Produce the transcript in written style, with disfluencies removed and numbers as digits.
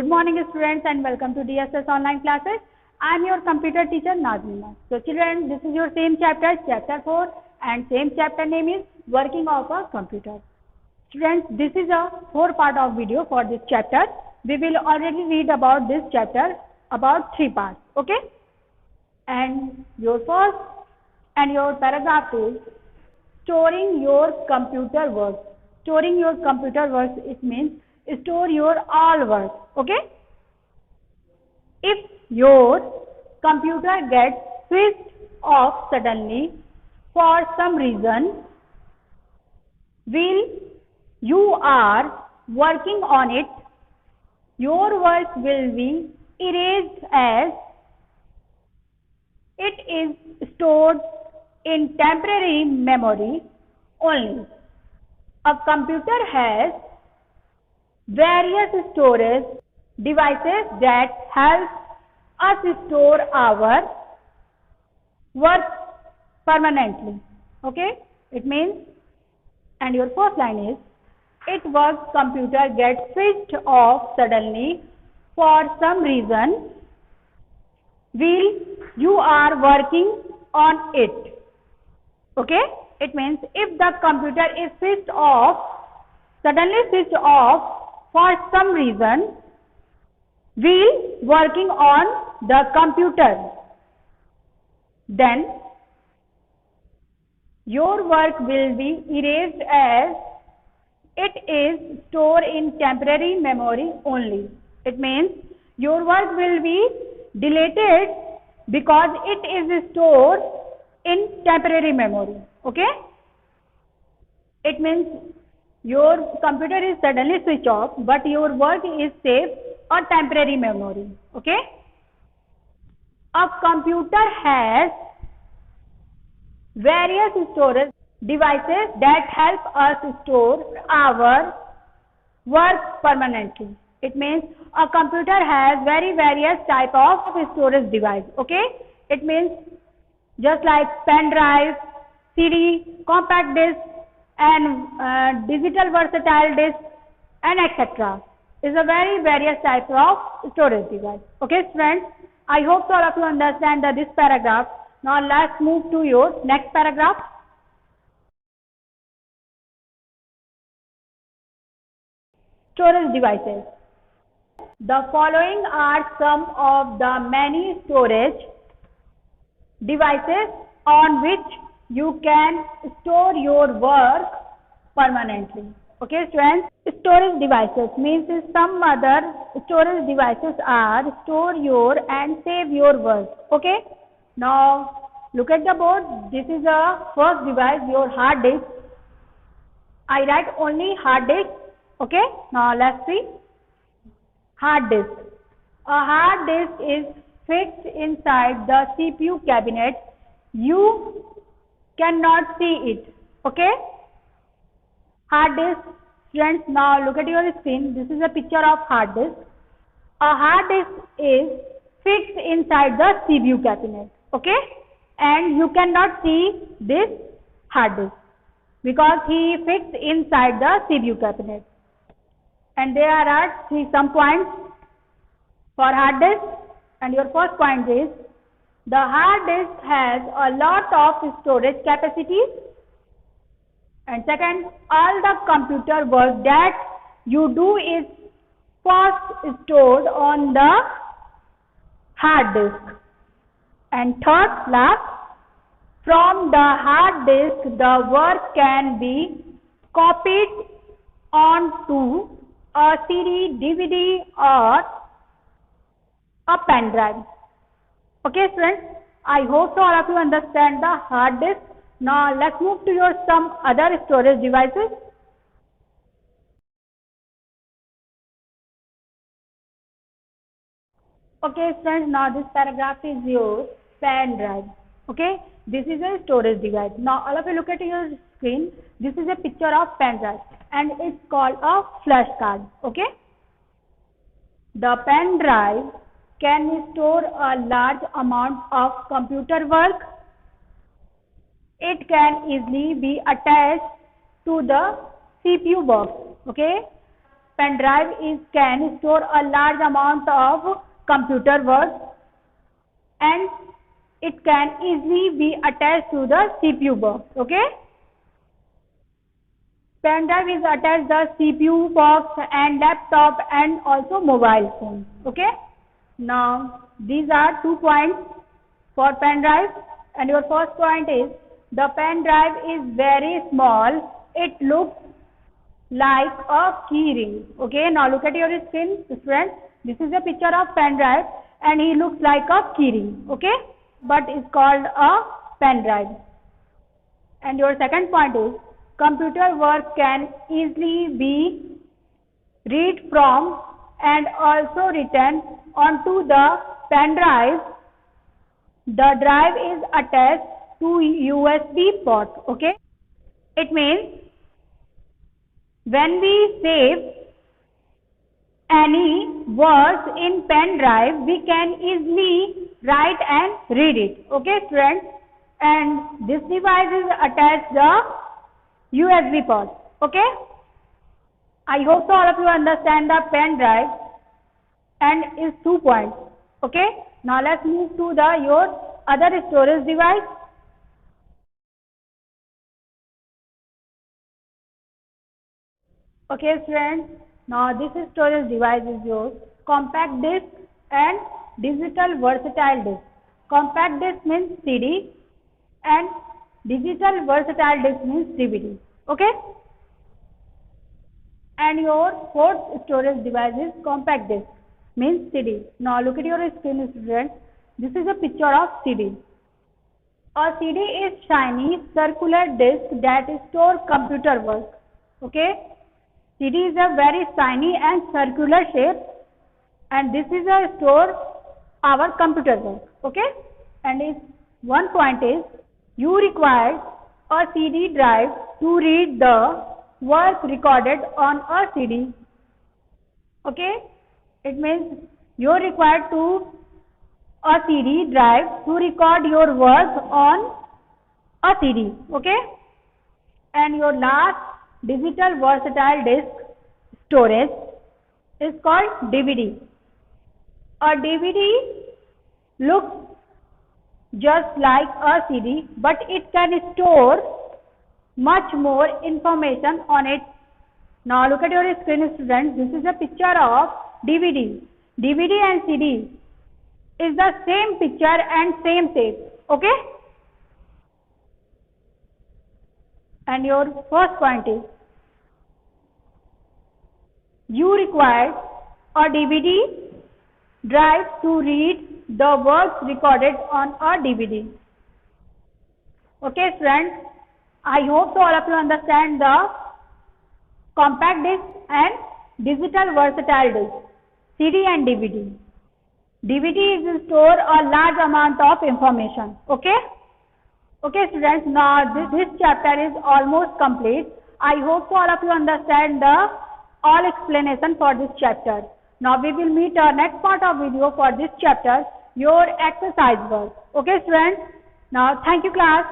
Good morning students and welcome to DSS online classes. I am your computer teacher Nazmina. So children, this is your same chapter, chapter 4 and same chapter name is working of a computer. Students, this is a 4-part of video for this chapter. We will already read about this chapter about 3 parts. Okay? And your first and your paragraph is storing your computer work. Storing your computer work, it means store your all work. Okay? If your computer gets switched off suddenly for some reason, while you are working on it, your work will be erased as it is stored in temporary memory only. A computer has various storage devices that help us store our work permanently. Okay? It means, and your first line is, it was computer gets switched off suddenly for some reason while you are working on it. Okay? It means if the computer is switched off, suddenly switched off for some reason while working on the computer, then your work will be erased as it is stored in temporary memory only. It means your work will be deleted because it is stored in temporary memory. Okay? It means your computer is suddenly switched off, but your work is saved a temporary memory. Okay? A computer has various storage devices that help us store our work permanently. It means a computer has various type of storage device. Okay? It means just like pen drive, CD, compact disc, and digital versatile disk, and etc. is a various type of storage device. Okay, friends, I hope all of you understand this paragraph. Now let's move to your next paragraph. Storage devices. The following are some of the many storage devices on which you can store your work permanently. Okay, students, storage devices means some other storage devices are store your and save your work. Okay, now look at the board. This is a first device, your hard disk. I write only hard disk. Okay, now let's see. Hard disk. A hard disk is fixed inside the CPU cabinet. You cannot see it. Okay? Hard disk. Friends, now look at your screen. This is a picture of hard disk. A hard disk is fixed inside the CPU cabinet. Okay? And you cannot see this hard disk because he fixed inside the CPU cabinet. And there are some points for hard disk. And your first point is, the hard disk has a lot of storage capacity. And second, all the computer work that you do is first stored on the hard disk. And third, last, from the hard disk the work can be copied onto a CD, DVD or a pen drive. Okay, friends, I hope all of you understand the hard disk. Now let's move to your some other storage devices. Okay, friends, now this paragraph is your pen drive. Okay, this is a storage device. Now all of you look at your screen. This is a picture of pen drive and it's called a flash card. Okay, the pen drive can store a large amount of computer work. It can easily be attached to the CPU box. Okay, pen drive can store a large amount of computer work, and it can easily be attached to the CPU box. Okay. Pen drive is attached the CPU box and laptop and also mobile phone. Okay. Now these are 2 points for pen drive, and your first point is the pen drive is very small. It looks like a key ring. Okay. Now look at your screen, students. This is a picture of pen drive, and he looks like a key ring. Okay. But it's called a pen drive. And your second point is computer work can easily be read from and also written onto the pen drive. The drive is attached to USB port. Okay. It means when we save any words in pen drive, we can easily write and read it. Okay, students. And this device is attached the USB port. Okay. I hope so all of you understand the pen drive and its 2 points. Okay. Now let's move to your other storage device. Okay, students. Now this storage device is your compact disc and digital versatile disc. Compact disc means CD and digital versatile disc means DVD. Okay. And your fourth storage device is compact disc means CD. Now look at your screen, students. This is a picture of CD. A CD is shiny circular disc that stores computer work. Okay. CD is a very shiny and circular shape, and this is a store our computer work. Okay. And its 1 point is you require a CD drive to read the work recorded on a CD. Okay. It means you are required to a CD drive to record your work on a CD. Okay. And your last digital versatile disc storage is called DVD. A DVD looks just like a CD, but it can store much more information on it. Now look at your screen, students. This is a picture of DVD. DVD and CD is the same picture and same shape. Okay. And your first point is you require a DVD drive to read the works recorded on a DVD. Okay, friends. I hope so all of you understand the compact disc and digital versatile disc, CD and DVD. DVD is store a large amount of information. Okay. Okay, students. Now this chapter is almost complete. I hope so all of you understand the all explanation for this chapter. Now we will meet our next part of video for this chapter, your exercise work. Okay, students. Now thank you, class.